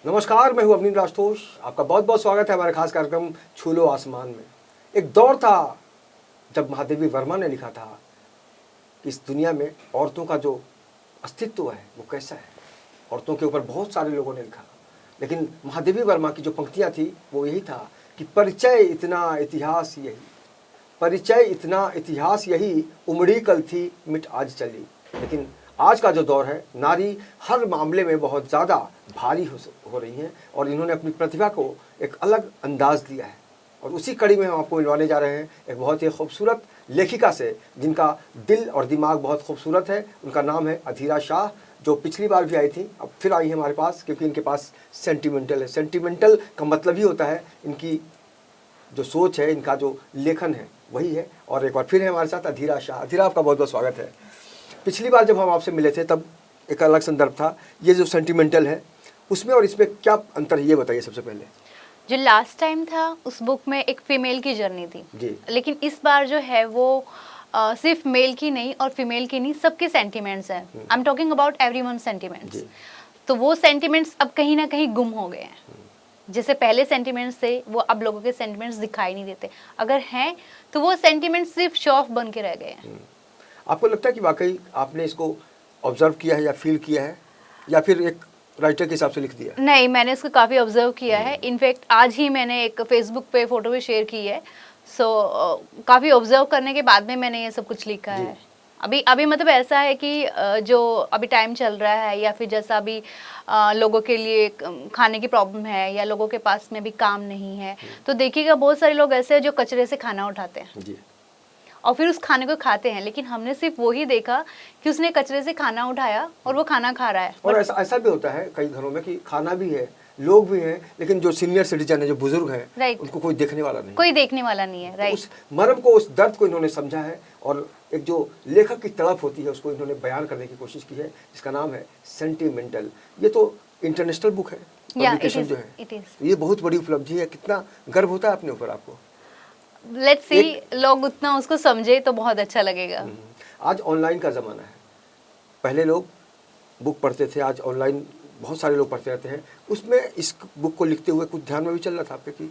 नमस्कार, मैं हूं अवनींद्र आशुतोष। आपका बहुत बहुत स्वागत है हमारे खास कार्यक्रम छू लो आसमान में। एक दौर था जब महादेवी वर्मा ने लिखा था कि इस दुनिया में औरतों का जो अस्तित्व है वो कैसा है। औरतों के ऊपर बहुत सारे लोगों ने लिखा, लेकिन महादेवी वर्मा की जो पंक्तियां थी वो यही था कि परिचय इतना इतिहास यही, परिचय इतना इतिहास यही, उमड़ी कल थी मिट आज चली। लेकिन आज का जो दौर है, नारी हर मामले में बहुत ज़्यादा भारी हो रही हैं और इन्होंने अपनी प्रतिभा को एक अलग अंदाज दिया है। और उसी कड़ी में हम आपको मिलवाने जा रहे हैं एक बहुत ही खूबसूरत लेखिका से, जिनका दिल और दिमाग बहुत खूबसूरत है। उनका नाम है अधीरा शाह, जो पिछली बार भी आई थी, अब फिर आई है हमारे पास, क्योंकि इनके पास सेंटिमेंटल है। सेंटिमेंटल का मतलब ही होता है इनकी जो सोच है, इनका जो लेखन है वही है। और एक बार फिर है हमारे साथ अधीरा शाह। अधीरा, आपका बहुत बहुत स्वागत है। पिछली बार जब हम आपसे मिले थे तब एक अलग संदर्भ था। ये जो सेंटिमेंटल है उसमें और इसमें क्या अंतर है, ये बताइए सबसे पहले। जो लास्ट टाइम था उस बुक में एक फीमेल की जर्नी थी जी। लेकिन इस बार जो है वो सिर्फ मेल की नहीं और फीमेल की नहीं, सबके सेंटिमेंट्स हैं। I am talking about everyone sentiments. तो वो सेंटिमेंट्स अब कहीं ना कहीं गुम हो गए हैं। जैसे पहले सेंटिमेंट्स थे वो अब लोगों के सेंटिमेंट्स दिखाई नहीं देते, अगर हैं तो वो सेंटिमेंट्स सिर्फ शो ऑफ बन के रह गए हैं। आपको लगता है कि वाकई आपने इसको ऑब्जर्व किया है या फील किया है, या फिर एक राइटर के हिसाब से लिख दिया? नहीं, मैंने इसको काफ़ी ऑब्जर्व किया है। इनफैक्ट आज ही मैंने एक फेसबुक पे फोटो भी शेयर की है। सो काफ़ी ऑब्जर्व करने के बाद में मैंने ये सब कुछ लिखा है। अभी मतलब ऐसा है कि जो अभी टाइम चल रहा है, या फिर जैसा अभी लोगों के लिए खाने की प्रॉब्लम है या लोगों के पास में भी काम नहीं है, तो देखिएगा बहुत सारे लोग ऐसे हैं जो कचरे से खाना उठाते हैं जी। और फिर उस खाने को खाते हैं। लेकिन हमने सिर्फ वही देखा कि उसने कचरे से खाना उठाया और वो खाना खा रहा है। और ऐसा भी होता है कई घरों में कि खाना भी है, लोग भी हैं, लेकिन जो सीनियर सिटीजन है, जो बुजुर्ग हैं, उनको कोई देखने वाला नहीं, कोई देखने वाला नहीं है। राइट। उस मर्म को, उस दर्द को इन्होंने समझा है और एक जो लेखक की तड़प होती है उसको इन्होंने बयान करने की कोशिश की है, जिसका नाम है सेंटिमेंटल। ये तो इंटरनेशनल बुक है, पब्लिकेशन जो है, तो ये बहुत बड़ी उपलब्धि है। कितना गर्व होता है अपने ऊपर आपको? लेट्स सी, लोग उतना उसको समझे तो बहुत अच्छा लगेगा। आज ऑनलाइन का ज़माना है। पहले लोग बुक पढ़ते थे, आज ऑनलाइन बहुत सारे लोग पढ़ते रहते हैं। उसमें इस बुक को लिखते हुए कुछ ध्यान में भी चल रहा था आपके कि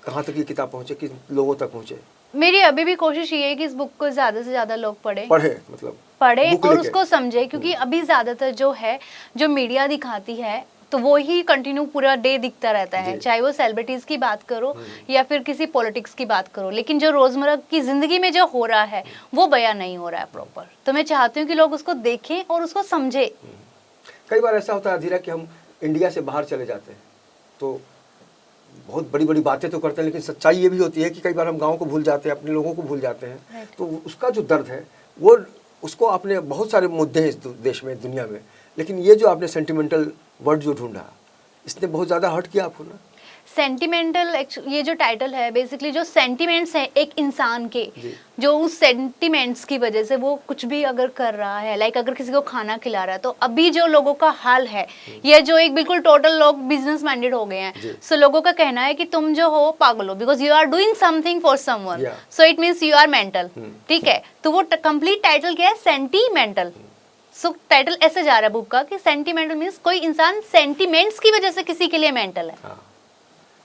कहाँ तक ये किताब पहुँचे, किस लोगों तक पहुँचे? मेरी अभी भी कोशिश ये है कि इस बुक को ज़्यादा से ज़्यादा लोग पढ़े मतलब पढ़े और उसको समझे। क्योंकि अभी ज़्यादातर जो है, जो मीडिया दिखाती है, तो वो ही कंटिन्यू पूरा डे दिखता रहता है, चाहे वो सेलिब्रिटीज की बात करो या फिर किसी पॉलिटिक्स की बात करो, लेकिन जो रोजमर्रा की जिंदगी में जो हो रहा है वो बयान नहीं हो रहा है प्रॉपर। तो मैं चाहती हूँ कि लोग उसको देखें और उसको समझे। कई बार ऐसा होता है अधीरा कि हम इंडिया से बाहर चले जाते हैं तो बहुत बड़ी बड़ी बातें तो करते हैं, लेकिन सच्चाई ये भी होती है कि कई बार हम गाँव को भूल जाते हैं, अपने लोगों को भूल जाते हैं। तो उसका जो दर्द है वो, उसको आपने, बहुत सारे मुद्दे हैं इस देश में, दुनिया में, लेकिन ये जो आपने सेंटिमेंटल वर्ड जो ढूंढा, इसने बहुत ज़्यादा हर्ट किया आपको ना? सेंटिमेंटल, ये जो टाइटल है, बेसिकली जो सेंटिमेंट्स हैं एक इंसान के, जो उस सेंटिमेंट्स की वजह से वो कुछ भी अगर कर रहा है, लाइक अगर किसी को खाना खिला रहा है, तो अभी जो लोगों का हाल है, ये जो एक बिल्कुल टोटल लोग बिजनेस माइंडेड हो गए हैं। सो लोगों का कहना है कि तुम जो हो पागल हो, because you are doing something for someone, so it means you are mental. ठीक है, तो वो कंप्लीट टाइटल क्या है? सेंटीमेंटल। सो टाइटल ऐसे जा रहा है बुक का कि सेंटिमेंटल मीन्स कोई इंसान सेंटिमेंट्स की वजह से किसी के लिए मेंटल है।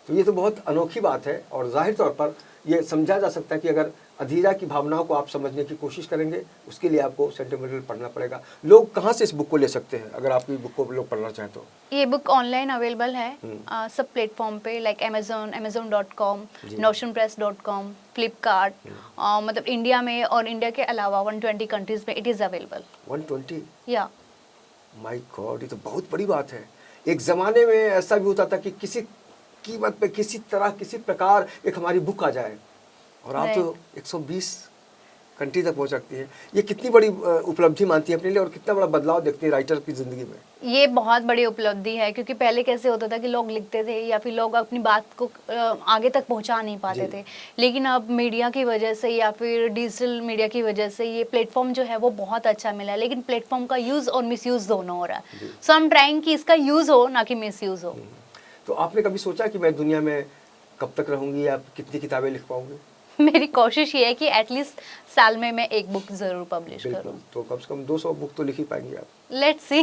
तो ये तो बहुत अनोखी बात है और जाहिर तौर पर ये समझा जा सकता है कि अगर अधीरा की भावनाओं को आप समझने की कोशिश करेंगे, उसके लिए आपको सेंटिमेंटल पढ़ना पड़ेगा। लोग कहाँ से इस बुक को ले सकते हैं अगर आपकी बुक को लोग पढ़ना चाहें तो? ये बुक ऑनलाइन अवेलेबल है सब प्लेटफॉर्म पे, लाइक amazon.com, notionpress.com, फ्लिपकार्ट, मतलब इंडिया में और इंडिया के अलावा 120 कंट्रीज में इट इज़ अवेलेबल। 120? या माय गॉड, ये तो बहुत बड़ी बात है। एक ज़माने में ऐसा भी होता था कि किसी कीमत पे, किसी तरह, किसी प्रकार एक हमारी बुक आ जाए, और आप तो 120 कंट्री तक पहुंच सकती है। ये कितनी बड़ी उपलब्धि मानती है अपने लिए और कितना बड़ा बदलाव देखते हैं राइटर की ज़िंदगी में? ये बहुत बड़ी उपलब्धि है, क्योंकि पहले कैसे होता था कि लोग लिखते थे या फिर लोग अपनी बात को आगे तक पहुंचा नहीं पाते थे, लेकिन अब मीडिया की वजह से या फिर डिजिटल मीडिया की वजह से ये प्लेटफॉर्म जो है वो बहुत अच्छा मिला है। लेकिन प्लेटफॉर्म का यूज़ और मिसयूज़ दोनों हो रहा है। सो आई एम ट्राइंग कि इसका यूज़ हो, ना कि मिसयूज़ हो। तो आपने कभी सोचा कि मैं दुनिया में कब तक रहूंगी या कितनी किताबें लिख पाऊंगी? मेरी कोशिश ये है कि एटलीस्ट साल में मैं एक बुक जरूर पब्लिश करूं। तो कम से कम 200 बुक तो लिख ही पाएंगे आप? Let's see.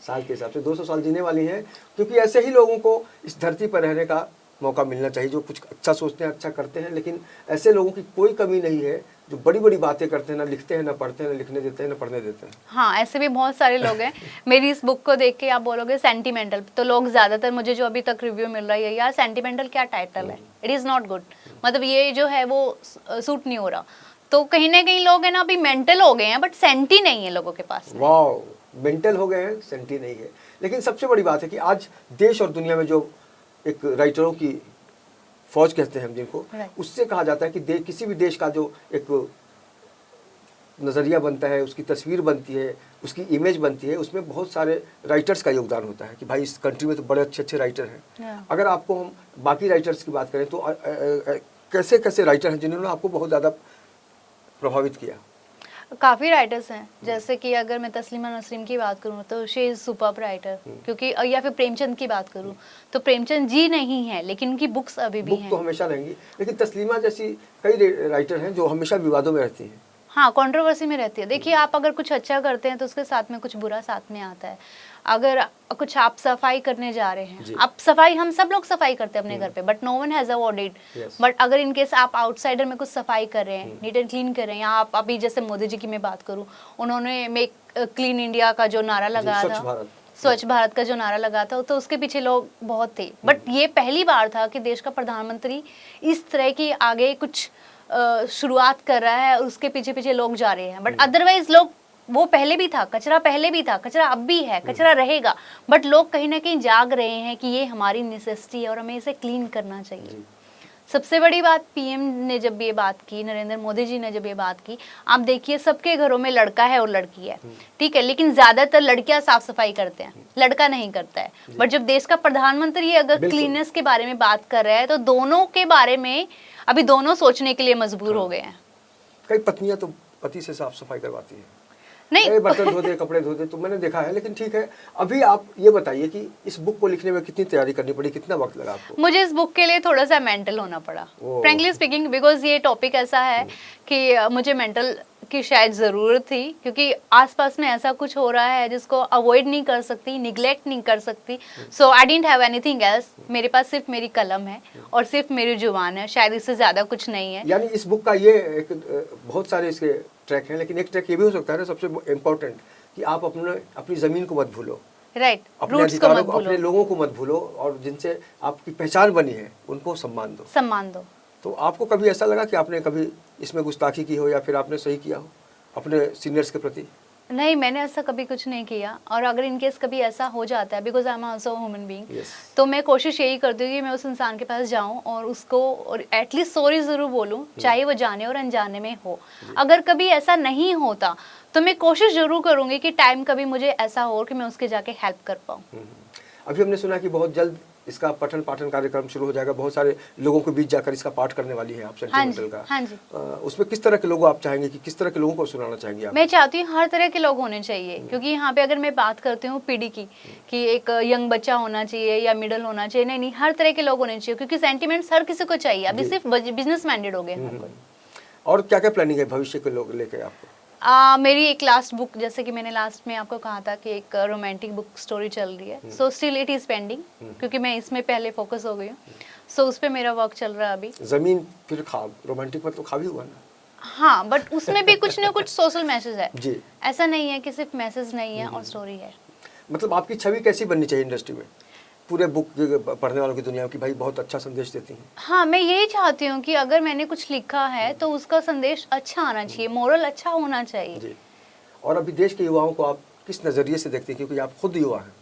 साल के हिसाब से 200 साल जीने वाली हैं, क्योंकि ऐसे ही लोगों को इस धरती पर रहने का मौका मिलना चाहिए जो कुछ अच्छा सोचते हैं, अच्छा करते हैं। लेकिन ऐसे लोगों की कोई कमी नहीं है जो बड़ी बड़ी बातें करते हैं, ना लिखते हैं, ना पढ़ते हैं, ना लिखने देते हैं, ना पढ़ने देते हैं। हाँ, ऐसे भी बहुत सारे लोग हैं। मेरी इस बुक को देख के आप बोलोगे सेंटिमेंटल, तो लोग ज्यादातर मुझे जो अभी तक रिव्यू मिल रहा है, यार सेंटिमेंटल क्या टाइटल है, इट इज नॉट गुड, मतलब ये जो है वो सूट नहीं हो रहा। तो कहीं ना कहीं लोग है ना अभी मेंटल हो गए हैं, बट सेंटी नहीं है लोगों के पास। वाह, मेंटल हो गए हैं, सेंटी नहीं है। लेकिन सबसे बड़ी बात है कि आज देश और दुनिया में जो एक राइटरों की फौज कहते हैं हम जिनको, उससे कहा जाता है कि किसी भी देश का जो एक नज़रिया बनता है, उसकी तस्वीर बनती है, उसकी इमेज बनती है, उसमें बहुत सारे राइटर्स का योगदान होता है कि भाई इस कंट्री में तो बड़े अच्छे अच्छे राइटर हैं। अगर आपको हम बाकी राइटर्स की बात करें तो कैसे कैसे राइटर हैं जिन्होंने आपको बहुत ज़्यादा प्रभावित किया? काफ़ी राइटर्स हैं, जैसे कि अगर मैं तस्लीमा नसरीन की बात करूँ तो शी इज़ सुपर्ब राइटर, क्योंकि या फिर प्रेमचंद की बात करूँ तो प्रेमचंद जी नहीं है लेकिन उनकी बुक्स अभी भी हैं। बुक तो हमेशा रहेंगी, लेकिन तस्लीमा जैसी कई राइटर हैं जो हमेशा विवादों में रहती हैं। हाँ, कंट्रोवर्सी में रहती है। देखिए, आप अगर कुछ अच्छा करते हैं तो उसके साथ में कुछ बुरा साथ में आता है। अगर कुछ आप सफाई करने जा रहे हैं, आप सफाई, हम सब लोग सफाई करते हैं अपने घर पे, but no one has awarded. But अगर इन केस आप आउटसाइडर में कुछ सफाई कर रहे हैं, नीट एंड क्लीन कर रहे हैं, या आप अभी जैसे मोदी जी की मैं बात करूँ, उन्होंने मेक क्लीन इंडिया का जो नारा लगाया था, स्वच्छ भारत का जो नारा लगा था, तो उसके पीछे लोग बहुत थे। बट ये पहली बार था कि देश का प्रधानमंत्री इस तरह की आगे कुछ शुरुआत कर रहा है और उसके पीछे पीछे लोग जा रहे हैं। बट अदरवाइज लोग, वो पहले भी था, कचरा पहले भी था, कचरा अब भी है, कचरा रहेगा, बट लोग कहीं ना कहीं जाग रहे हैं कि ये हमारी नेसेसिटी है और हमें इसे क्लीन करना चाहिए। सबसे बड़ी बात, पीएम ने जब ये बात की, नरेंद्र मोदी जी ने जब ये बात की, आप देखिए सबके घरों में लड़का है और लड़की है, ठीक है, लेकिन ज्यादातर लड़कियां साफ सफाई करते हैं, लड़का नहीं करता है। बट जब देश का प्रधानमंत्री अगर क्लीननेस के बारे में बात कर रहा है तो दोनों के बारे में अभी दोनों सोचने के लिए मजबूर हो गए हैं। कई पत्नियां तो पति से साफ सफाई करवाती हैं, नहीं बर्तन धो दे, कपड़े धो दे, तो मैंने देखा है। लेकिन ठीक है, अभी आप ये बताइए कि इस बुक को लिखने में कितनी तैयारी करनी पड़ी, कितना वक्त लगा आपको? मुझे इस बुक के लिए थोड़ा सा मेंटल होना पड़ा, फ्रैंकली स्पीकिंग, बिकॉज ये टॉपिक ऐसा है कि मुझे मेंटल की शायद ज़रूरत थी, क्योंकि आसपास में ऐसा कुछ हो रहा है जिसको अवॉइड नहीं कर सकती, निगलेक्ट नहीं कर सकती। So I didn't have anything else, मेरे पास सिर्फ मेरी कलम है और सिर्फ मेरी जुबान है, शायद इससे ज़्यादा कुछ नहीं है। यानी इस बुक का ये एक बहुत सारे इसके ट्रैक हैं, लेकिन एक ट्रैक ये भी हो सकता है ना सबसे इम्पोर्टेंट, कि आप अपनी ज़मीन को मत भूलो, राइट, अपने अधिकारों को, अपने लोगों को मत भूलो, और जिनसे आपकी पहचान बनी है उनको सम्मान दो, सम्मान दो। तो आपको कभी ऐसा लगा कि आपने कभी इसमें गुस्ताखी की हो या फिर आपने सही किया हो अपने सीनियर्स के प्रति? नहीं, मैंने ऐसा कभी कुछ नहीं किया, और अगर इनकेस कभी ऐसा हो जाता है, because I am also human being, तो मैं कोशिश यही करती हूँ कि मैं उस इंसान के पास जाऊँ और उसको एटलीस्ट सॉरी ज़रूर बोलूँ, चाहे वो जाने और अनजाने में हो। अगर कभी ऐसा नहीं होता तो मैं कोशिश जरूर करूँगी कि टाइम कभी मुझे ऐसा हो कि मैं उसके जाके हेल्प कर पाऊँ। अभी हमने सुना कि बहुत जल्द इसका पठन पाठन कार्यक्रम शुरू हो जाएगा, बहुत सारे लोगों के बीच जाकर इसका पाठ करने वाली है आप सेंटिमेंटल का। हाँ जी। उसमें किस तरह के लोग आप चाहेंगे, कि किस तरह के लोगों को सुनाना चाहेंगे आप? मैं चाहती हूँ हर तरह के लोग होने चाहिए, क्योंकि यहाँ पे अगर मैं बात करती हूँ पीढ़ी की, कि एक यंग बच्चा होना चाहिए या मिडिल होना चाहिए, नहीं, हर तरह के लोग होने चाहिए, क्योंकि सेंटिमेंट्स हर किसी को चाहिए। अभी सिर्फ बिजनेस माइंडेड हो गए। और क्या क्या प्लानिंग है भविष्य के लोग लेके आपको? मेरी एक लास्ट बुक, जैसे कि मैंने लास्ट में आपको कहा था कि एक रोमांटिक बुक स्टोरी चल रही है, so still it is pending, क्योंकि मैं इसमें पहले फोकस हो गई हूँ, सो उस पे मेरा वर्क चल रहा है अभी। जमीन फिर ख्वाब, रोमांटिक मतलब ख्वाब ही हुआ ना? हाँ, बट उसमें भी कुछ ना कुछ सोशल मैसेज है जी, ऐसा नहीं है कि सिर्फ मैसेज नहीं है और स्टोरी है। मतलब आपकी छवि कैसी बननी चाहिए इंडस्ट्री में, पूरे बुक पढ़ने वालों की दुनिया में, कि भाई बहुत अच्छा संदेश देती हैं? हाँ, मैं यही चाहती हूँ कि अगर मैंने कुछ लिखा है तो उसका संदेश अच्छा आना चाहिए, मोरल अच्छा होना चाहिए जी। और अभी देश के युवाओं को आप किस नज़रिए से देखते हैं, क्योंकि आप खुद युवा हैं?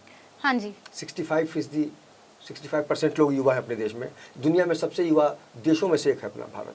हाँ जी। 65% लोग युवा हैं अपने देश में, दुनिया में सबसे युवा देशों में से एक है अपना भारत।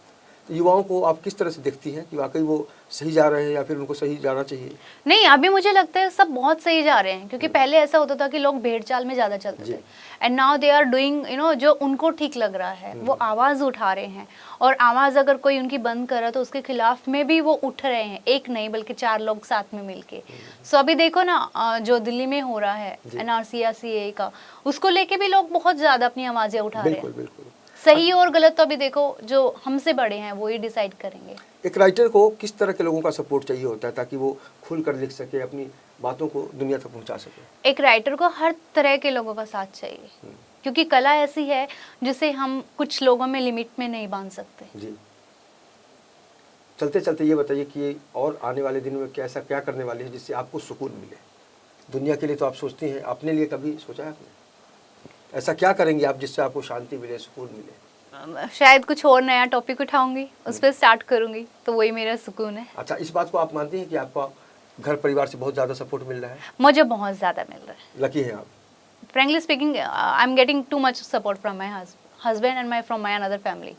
तो युवाओं को आप किस तरह से देखती हैं कि वाकई वो सही जा रहे हैं या फिर उनको सही जाना चाहिए? नहीं, अभी मुझे लगता है सब बहुत सही जा रहे हैं, क्योंकि पहले ऐसा होता था कि लोग भेड़ चाल में ज़्यादा चलते थे, and now they are doing जो उनको ठीक लग रहा है, वो आवाज़ उठा रहे हैं, और आवाज़ अगर कोई उनकी बंद करे तो उसके खिलाफ में भी वो उठ रहे हैं, एक नहीं बल्कि 4 लोग साथ में मिलके। सो अभी देखो ना, जो दिल्ली में हो रहा है NRC या CAA का, उसको लेके भी लोग बहुत ज़्यादा अपनी आवाज़ें उठा रहे हैं। बिल्कुल। सही और गलत तो अभी देखो जो हमसे बड़े हैं वो ही डिसाइड करेंगे। एक राइटर को किस तरह के लोगों का सपोर्ट चाहिए होता है ताकि वो खुल कर लिख सके, अपनी बातों को दुनिया तक पहुंचा सके? एक राइटर को हर तरह के लोगों का साथ चाहिए, क्योंकि कला ऐसी है जिसे हम कुछ लोगों में लिमिट में नहीं बांध सकते। जी। चलते चलते ये बताइए कि और आने वाले दिनों में कैसा क्या करने वाले हैं जिससे आपको सुकून मिले? दुनिया के लिए तो आप सोचती हैं, अपने लिए कभी सोचा है आपने? ऐसा क्या करेंगे आप जिससे आपको शांति मिले, सुकून मिले? शायद कुछ और नया टॉपिक उठाऊंगी, उस पर स्टार्ट करूंगी, तो वही मेरा सुकून है। अच्छा, इस बात को आप मानती हैं कि आपका घर परिवार से बहुत ज़्यादा सपोर्ट मिल रहा है? मुझे बहुत ज़्यादा मिल रहा है। लकी हैं आप। Frankly speaking, I'm getting too much support from my husband and from my another family.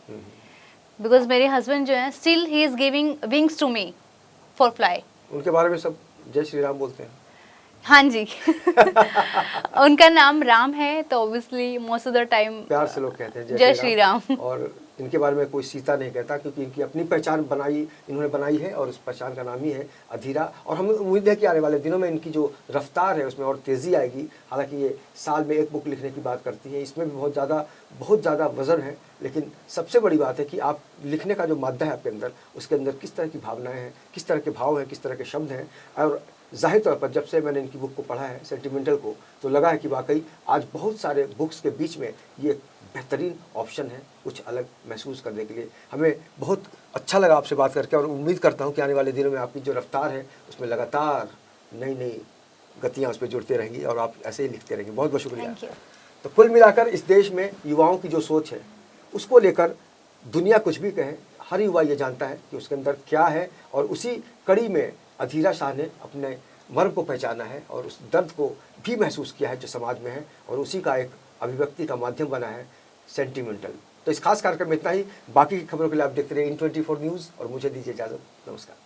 Because मेरे husband जो हैं, still he is giving wings to me for fly. उनके बारे में सब जय श्री राम बोलते हैं? हाँ जी। उनका नाम राम है, तो obviously most of the time प्यार से लोग कहते हैं जय श्री राम। और इनके बारे में कोई सीता नहीं कहता, क्योंकि इनकी अपनी पहचान इन्होंने बनाई है और उस पहचान का नाम ही है अधीरा। और हमें उम्मीद है कि आने वाले दिनों में इनकी जो रफ्तार है उसमें और तेज़ी आएगी। हालांकि ये साल में एक बुक लिखने की बात करती है, इसमें भी बहुत ज़्यादा वज़न है, लेकिन सबसे बड़ी बात है कि आप लिखने का जो मादा है आपके अंदर, उसके अंदर किस तरह की भावनाएँ हैं, किस तरह के भाव हैं, किस तरह के शब्द हैं। और ज़ाहिर तौर पर जब से मैंने इनकी बुक को पढ़ा है, सेंटिमेंटल को, तो लगा है कि वाकई आज बहुत सारे बुक्स के बीच में ये बेहतरीन ऑप्शन है कुछ अलग महसूस करने के लिए। हमें बहुत अच्छा लगा आपसे बात करके और उम्मीद करता हूँ कि आने वाले दिनों में आपकी जो रफ्तार है उसमें लगातार नई नई गतियाँ उस पर जुड़ते रहेंगी और आप ऐसे ही लिखते रहेंगे। बहुत बहुत शुक्रिया। तो कुल मिलाकर इस देश में युवाओं की जो सोच है उसको लेकर दुनिया कुछ भी कहे, हर युवा ये जानता है कि उसके अंदर क्या है, और उसी कड़ी में अधीरा शाह ने अपने मर्म को पहचाना है और उस दर्द को भी महसूस किया है जो समाज में है, और उसी का एक अभिव्यक्ति का माध्यम बना है सेंटिमेंटल। तो इस खास कार्यक्रम में इतना ही। बाकी की खबरों के लिए आप देखते रहिए इन 24 न्यूज़ और मुझे दीजिए इजाज़त। नमस्कार।